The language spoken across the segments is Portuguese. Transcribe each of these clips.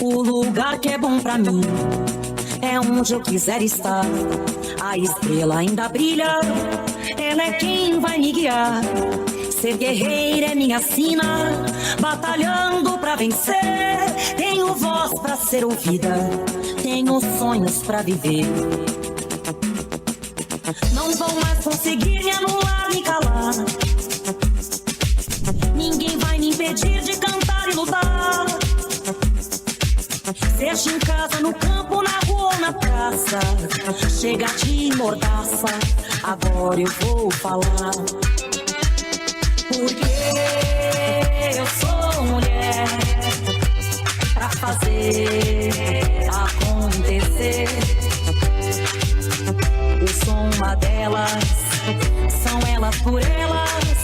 O lugar que é bom pra mim é onde eu quiser estar. A estrela ainda brilha, ela é quem vai me guiar. Ser guerreira é minha sina, batalhando pra vencer. Tenho voz pra ser ouvida, tenho sonhos pra viver. Não vão mais conseguir me anular, me calar. Ninguém vai me impedir de cantar e lutar. Seja em casa, no campo, na rua ou na praça, chega de mordaça, agora eu vou falar. Porque eu sou mulher pra fazer acontecer. Eu sou uma delas, são elas por elas,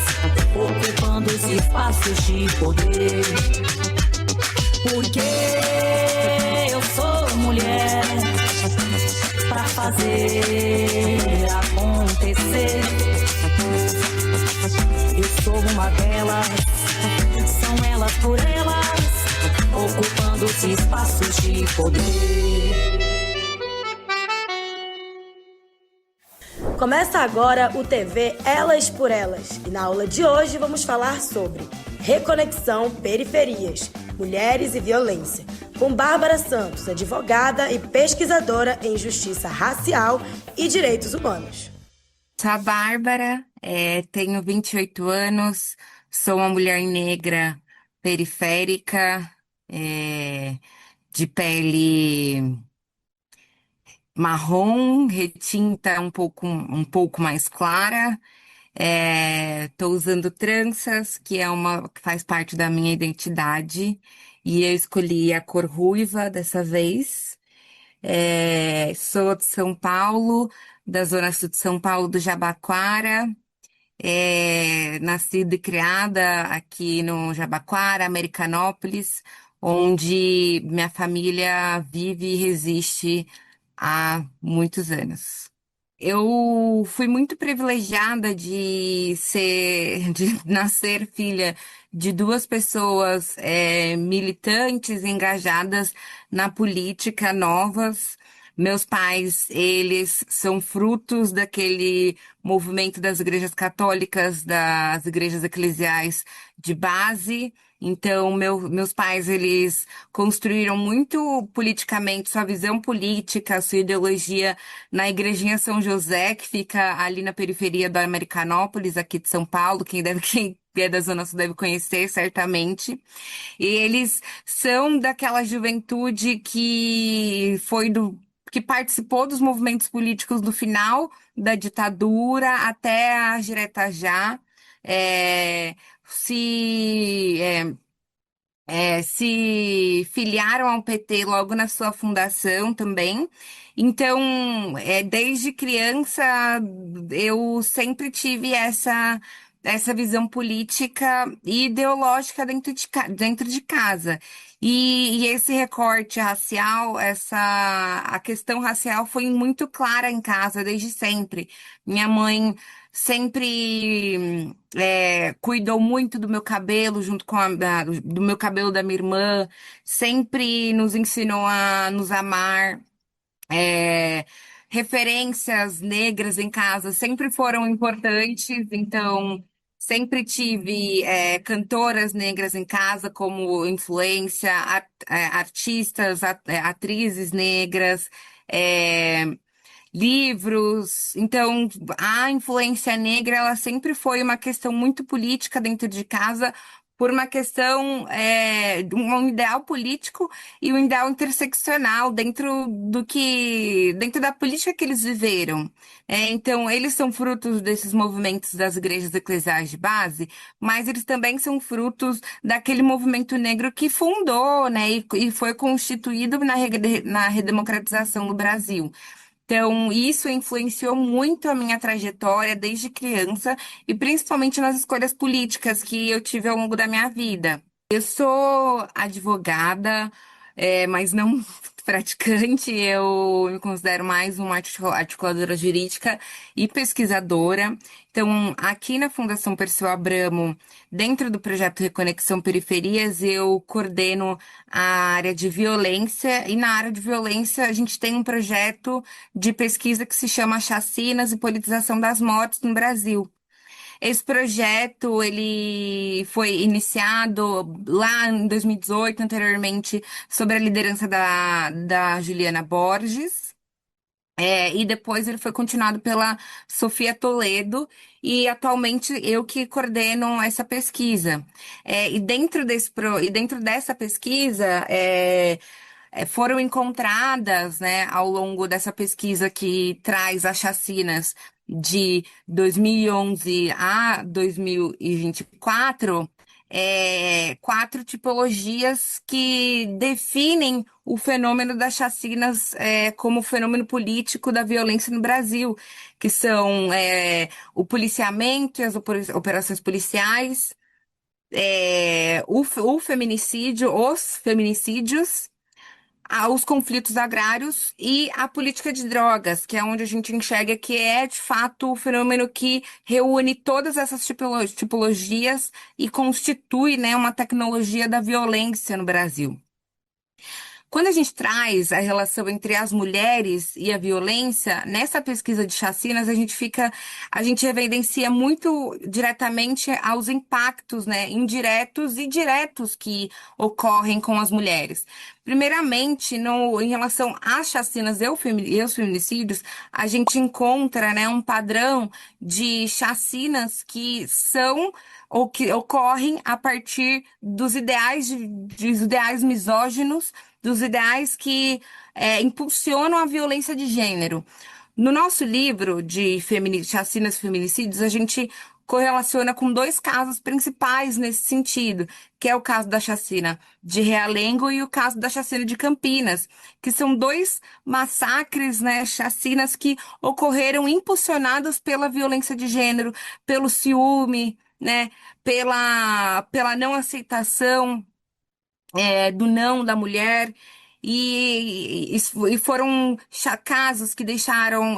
ocupando os espaços de poder. Porque eu sou mulher pra fazer acontecer. Eu sou uma delas, são elas por elas, ocupando os espaços de poder. Começa agora o TV Elas por Elas. E na aula de hoje vamos falar sobre Reconexão Periferias, Mulheres e Violência, com Bárbara Santos, advogada e pesquisadora em Justiça Racial e Direitos Humanos. Sou a Bárbara, tenho 28 anos, sou uma mulher negra periférica, de pele marrom, retinta um pouco mais clara. Tô usando tranças, que faz parte da minha identidade, e eu escolhi a cor ruiva dessa vez. Sou de São Paulo, da Zona Sul de São Paulo, do Jabaquara. Nascida e criada aqui no Jabaquara, Americanópolis, onde minha família vive e resiste há muitos anos. Eu fui muito privilegiada de nascer filha de duas pessoas militantes, engajadas na política, novas. Meus pais, eles são frutos daquele movimento das igrejas católicas, das igrejas eclesiais de base. Então, meus pais, eles construíram muito politicamente sua visão política, sua ideologia na Igrejinha São José, que fica ali na periferia da Americanópolis, aqui de São Paulo. Quem é da Zona Sul deve conhecer, certamente. E eles são daquela juventude que participou dos movimentos políticos do final da ditadura até a direta já. É, se se filiaram ao PT logo na sua fundação também. Então, desde criança, eu sempre tive essa visão política e ideológica dentro de casa. E esse recorte racial, a questão racial foi muito clara em casa desde sempre. Minha mãe sempre cuidou muito do meu cabelo, junto com do meu cabelo da minha irmã, sempre nos ensinou a nos amar. É, Referências negras em casa sempre foram importantes, então sempre tive cantoras negras em casa como influência, artistas, atrizes negras. é, Livros. Então, a influência negra, ela sempre foi uma questão muito política dentro de casa, por uma questão de um ideal político e um ideal interseccional dentro da política que eles viveram. Então, eles são frutos desses movimentos das igrejas eclesiais de base, mas eles também são frutos daquele movimento negro que fundou, né, e foi constituído na redemocratização do Brasil. Então, isso influenciou muito a minha trajetória desde criança e principalmente nas escolhas políticas que eu tive ao longo da minha vida. Eu sou advogada, mas não praticante. Eu me considero mais uma articuladora jurídica e pesquisadora. Então, aqui na Fundação Perseu Abramo, dentro do projeto Reconexão Periferias, eu coordeno a área de violência, e na área de violência a gente tem um projeto de pesquisa que se chama Chacinas e Politização das Mortes no Brasil. Esse projeto, ele foi iniciado lá em 2018, anteriormente, sob a liderança da Juliana Borges. E depois ele foi continuado pela Sofia Toledo, e atualmente eu que coordeno essa pesquisa. E dentro dessa pesquisa, foram encontradas, né, ao longo dessa pesquisa que traz as chacinas de 2011 a 2024, quatro tipologias que definem o fenômeno das chacinas, como fenômeno político da violência no Brasil, que são, o policiamento e as operações policiais, o feminicídio, os feminicídios, os conflitos agrários e a política de drogas, que é onde a gente enxerga que é, de fato, o fenômeno que reúne todas essas tipologias e constitui, né, uma tecnologia da violência no Brasil. Quando a gente traz a relação entre as mulheres e a violência, nessa pesquisa de chacinas, a gente evidencia muito diretamente aos impactos, né, indiretos e diretos que ocorrem com as mulheres. Primeiramente, em relação às chacinas e aos feminicídios, a gente encontra, né, um padrão de chacinas que são ou que ocorrem a partir dos dos ideais misóginos, dos ideais que impulsionam a violência de gênero. No nosso livro de chacinas e feminicídios, a gente correlaciona com dois casos principais nesse sentido, que é o caso da chacina de Realengo e o caso da chacina de Campinas, que são dois massacres, né, chacinas que ocorreram impulsionados pela violência de gênero, pelo ciúme, né, pela não aceitação do não da mulher, e foram casos que deixaram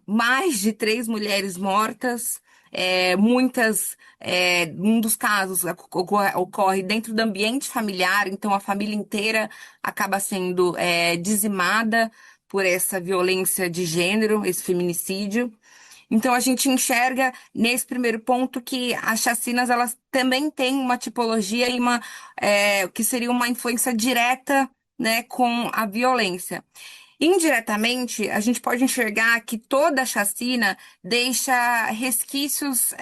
mais de 3 mulheres mortas. Um dos casos ocorre dentro do ambiente familiar, então a família inteira acaba sendo dizimada por essa violência de gênero, esse feminicídio. Então a gente enxerga nesse primeiro ponto que as chacinas elas também têm uma tipologia e que seria uma influência direta, né, com a violência. Indiretamente, a gente pode enxergar que toda chacina deixa resquícios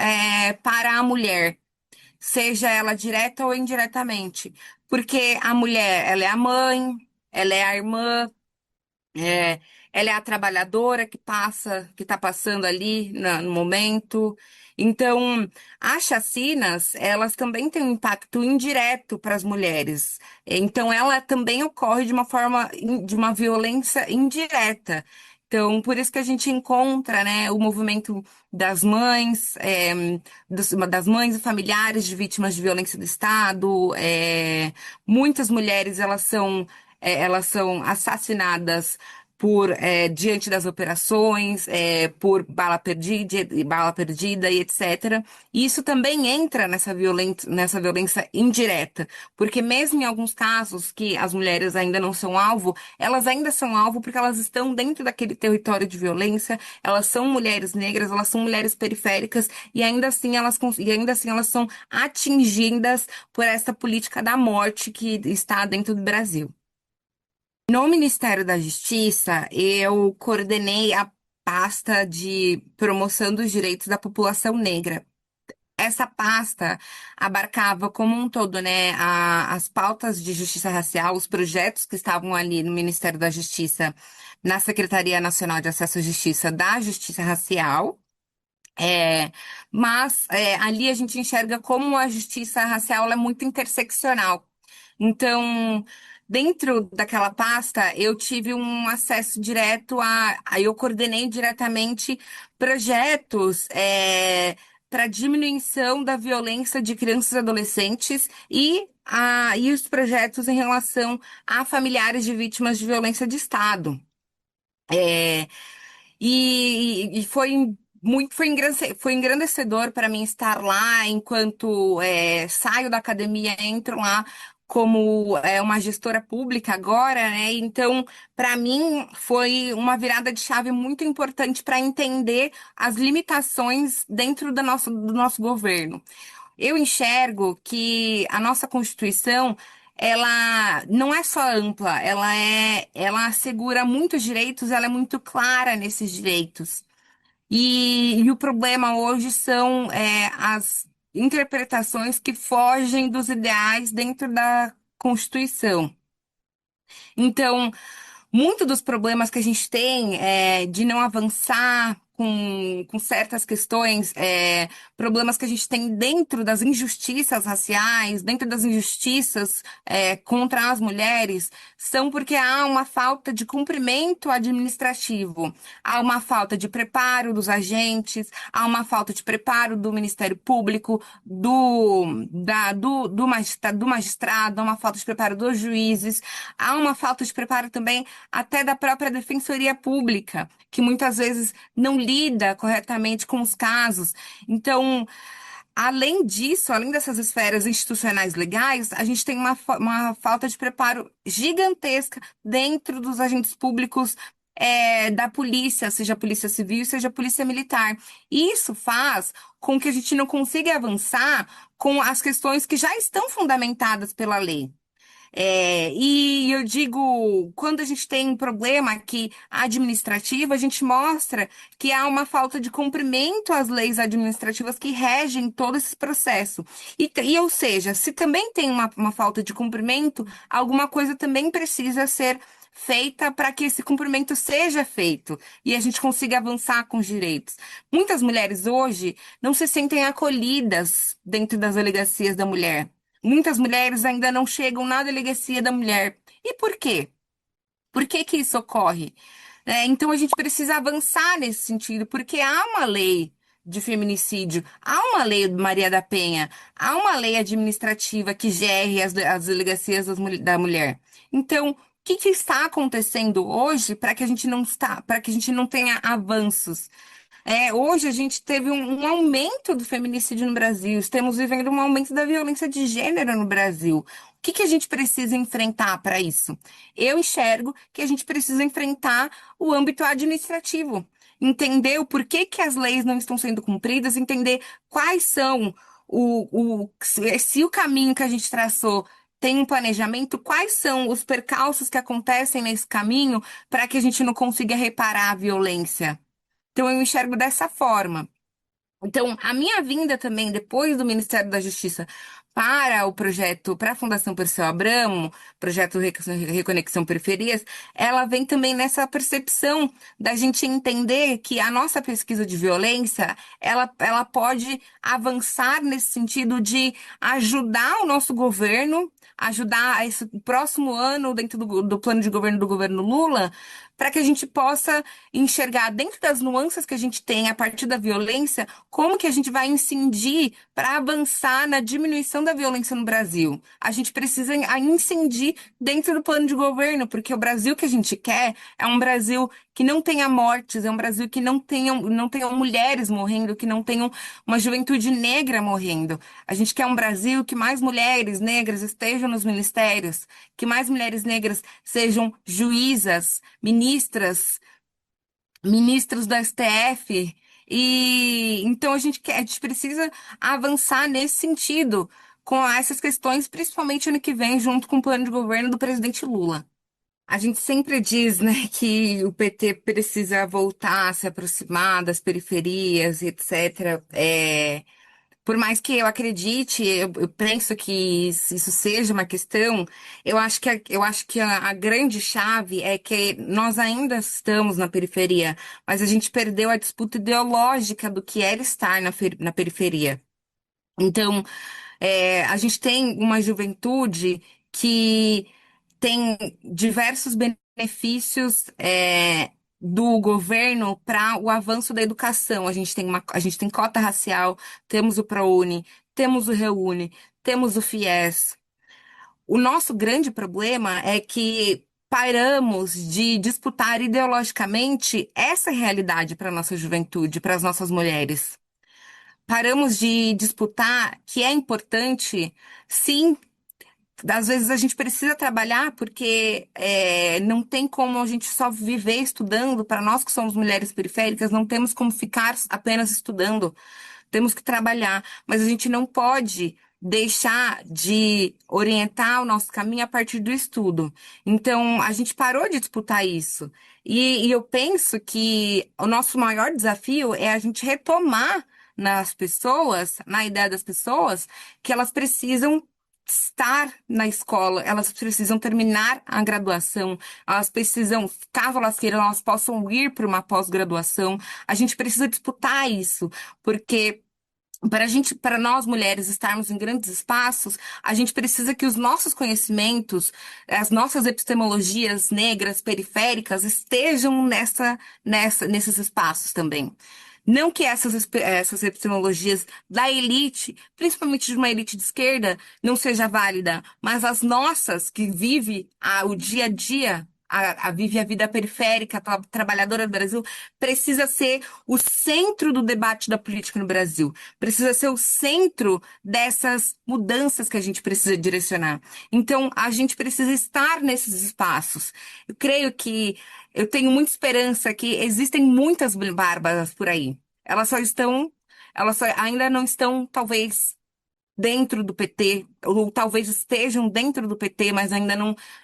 para a mulher, seja ela direta ou indiretamente, porque a mulher ela é a mãe, ela é a irmã, é, ela é a trabalhadora que está passando ali no momento. Então, as chacinas, elas também têm um impacto indireto para as mulheres. Então, ela também ocorre de uma forma, de uma violência indireta. Então, por isso que a gente encontra, né, o movimento das mães, das mães e familiares de vítimas de violência do Estado. Muitas mulheres, elas são assassinadas diante das operações, por bala perdida e etc. E isso também entra nessa violência indireta, porque mesmo em alguns casos que as mulheres ainda não são alvo, elas ainda são alvo porque elas estão dentro daquele território de violência, elas são mulheres negras, elas são mulheres periféricas, e ainda assim elas são atingidas por essa política da morte que está dentro do Brasil. No Ministério da Justiça, eu coordenei a pasta de promoção dos direitos da população negra. Essa pasta abarcava como um todo, né, as pautas de justiça racial, os projetos que estavam ali no Ministério da Justiça, na Secretaria Nacional de Acesso à Justiça da Justiça Racial. Mas ali a gente enxerga como a justiça racial ela é muito interseccional. Então, dentro daquela pasta, eu tive um acesso direto eu coordenei diretamente projetos para diminuição da violência de crianças e adolescentes e os projetos em relação a familiares de vítimas de violência de Estado. É, e foi engrandecedor para mim estar lá enquanto saio da academia, entro lá como uma gestora pública agora, né? Então, para mim, foi uma virada de chave muito importante para entender as limitações dentro do nosso governo. Eu enxergo que a nossa Constituição, ela não é só ampla, ela assegura muitos direitos, ela é muito clara nesses direitos. E o problema hoje são as interpretações que fogem dos ideais dentro da Constituição. Então, muito dos problemas que a gente tem de não avançar com certas questões, problemas que a gente tem dentro das injustiças raciais, dentro das injustiças contra as mulheres, são porque há uma falta de cumprimento administrativo, há uma falta de preparo dos agentes, há uma falta de preparo do Ministério Público, do magistrado, há uma falta de preparo dos juízes, há uma falta de preparo também até da própria Defensoria Pública, que muitas vezes não lida corretamente com os casos. Então, além disso, além dessas esferas institucionais legais, a gente tem uma falta de preparo gigantesca dentro dos agentes públicos. Da polícia, seja a polícia civil, seja a polícia militar. E isso faz com que a gente não consiga avançar com as questões que já estão fundamentadas pela lei. E eu digo, quando a gente tem um problema aqui administrativo, a gente mostra que há uma falta de cumprimento às leis administrativas que regem todo esse processo. Ou seja, se também tem uma falta de cumprimento, alguma coisa também precisa ser feita para que esse cumprimento seja feito e a gente consiga avançar com os direitos. Muitas mulheres hoje não se sentem acolhidas dentro das delegacias da mulher. Muitas mulheres ainda não chegam na delegacia da mulher. E por quê? Por que que isso ocorre? Então a gente precisa avançar nesse sentido, porque há uma lei de feminicídio, há uma lei de Maria da Penha, há uma lei administrativa que gere as delegacias da mulher. Então, o que que está acontecendo hoje para que a gente para que a gente não tenha avanços? Hoje a gente teve um aumento do feminicídio no Brasil, estamos vivendo um aumento da violência de gênero no Brasil. O que que a gente precisa enfrentar para isso? Eu enxergo que a gente precisa enfrentar o âmbito administrativo, entender o porquê que as leis não estão sendo cumpridas, entender quais são se o caminho que a gente traçou tem um planejamento, quais são os percalços que acontecem nesse caminho para que a gente não consiga reparar a violência. Então, eu enxergo dessa forma. Então, a minha vinda também, depois do Ministério da Justiça, para o projeto, para a Fundação Perseu Abramo, projeto Reconexão Periferias, ela vem também nessa percepção da gente entender que a nossa pesquisa de violência, ela pode avançar nesse sentido de ajudar o nosso governo, ajudar esse próximo ano dentro do plano de governo do governo Lula, para que a gente possa enxergar dentro das nuances que a gente tem a partir da violência, como que a gente vai incidir para avançar na diminuição da violência no Brasil. A gente precisa incidir dentro do plano de governo, porque o Brasil que a gente quer é um Brasil que não tenha mortes, é um Brasil que não tenham mulheres morrendo, que não tenham uma juventude negra morrendo. A gente quer um Brasil que mais mulheres negras estejam nos ministérios, que mais mulheres negras sejam juízas, ministros do STF. E então a gente precisa avançar nesse sentido com essas questões, principalmente ano que vem, junto com o plano de governo do presidente Lula. A gente sempre diz, né, que o PT precisa voltar a se aproximar das periferias, etc. Por mais que eu acredite, eu penso que isso seja uma questão, eu acho que a grande chave é que nós ainda estamos na periferia, mas a gente perdeu a disputa ideológica do que era estar na periferia. Então, a gente tem uma juventude que tem diversos benefícios, do governo para o avanço da educação. A gente tem cota racial, temos o ProUni, temos o ReUni, temos o FIES. O nosso grande problema é que paramos de disputar ideologicamente essa realidade para a nossa juventude, para as nossas mulheres. Paramos de disputar que é importante, sim. Às vezes a gente precisa trabalhar porque não tem como a gente só viver estudando. Para nós que somos mulheres periféricas, não temos como ficar apenas estudando. Temos que trabalhar, mas a gente não pode deixar de orientar o nosso caminho a partir do estudo. Então, a gente parou de disputar isso. E eu penso que o nosso maior desafio é a gente retomar nas pessoas, na ideia das pessoas, que elas precisam estar na escola, elas precisam terminar a graduação, elas precisam, caso elas queiram, elas possam ir para uma pós-graduação. A gente precisa disputar isso, porque para nós mulheres estarmos em grandes espaços, a gente precisa que os nossos conhecimentos, as nossas epistemologias negras, periféricas, estejam nesses espaços também. Não que essas epistemologias da elite, principalmente de uma elite de esquerda, não seja válida, mas as nossas, que vive o dia a dia, vive a vida periférica, trabalhadora do Brasil, precisa ser o centro do debate da política no Brasil. Precisa ser o centro dessas mudanças que a gente precisa direcionar. Então, a gente precisa estar nesses espaços. Eu tenho muita esperança que existem muitas bárbaras por aí. Elas só ainda não estão, talvez, dentro do PT, ou talvez estejam dentro do PT, mas ainda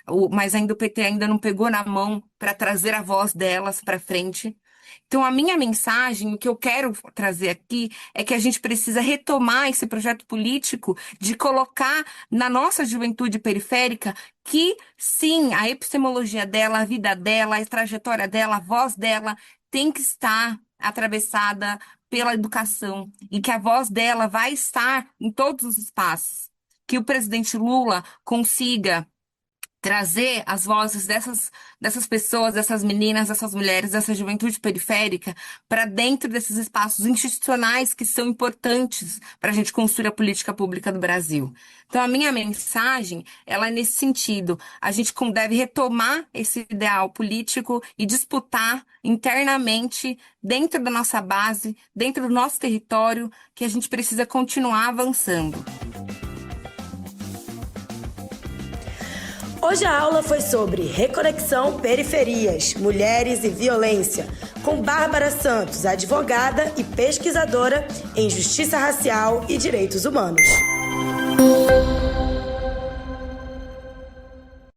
o PT ainda não pegou na mão para trazer a voz delas para frente. Então, a minha mensagem, o que eu quero trazer aqui, é que a gente precisa retomar esse projeto político de colocar na nossa juventude periférica que, sim, a epistemologia dela, a vida dela, a trajetória dela, a voz dela tem que estar atravessada pela educação e que a voz dela vai estar em todos os espaços. Que o presidente Lula consiga trazer as vozes dessas pessoas, dessas meninas, dessas mulheres, dessa juventude periférica para dentro desses espaços institucionais que são importantes para a gente construir a política pública do Brasil. Então, a minha mensagem, ela é nesse sentido. A gente deve retomar esse ideal político e disputar internamente, dentro da nossa base, dentro do nosso território, que a gente precisa continuar avançando. Hoje a aula foi sobre Reconexão Periferias, Mulheres e Violência, com Bárbara Santos, advogada e pesquisadora em Justiça Racial e Direitos Humanos.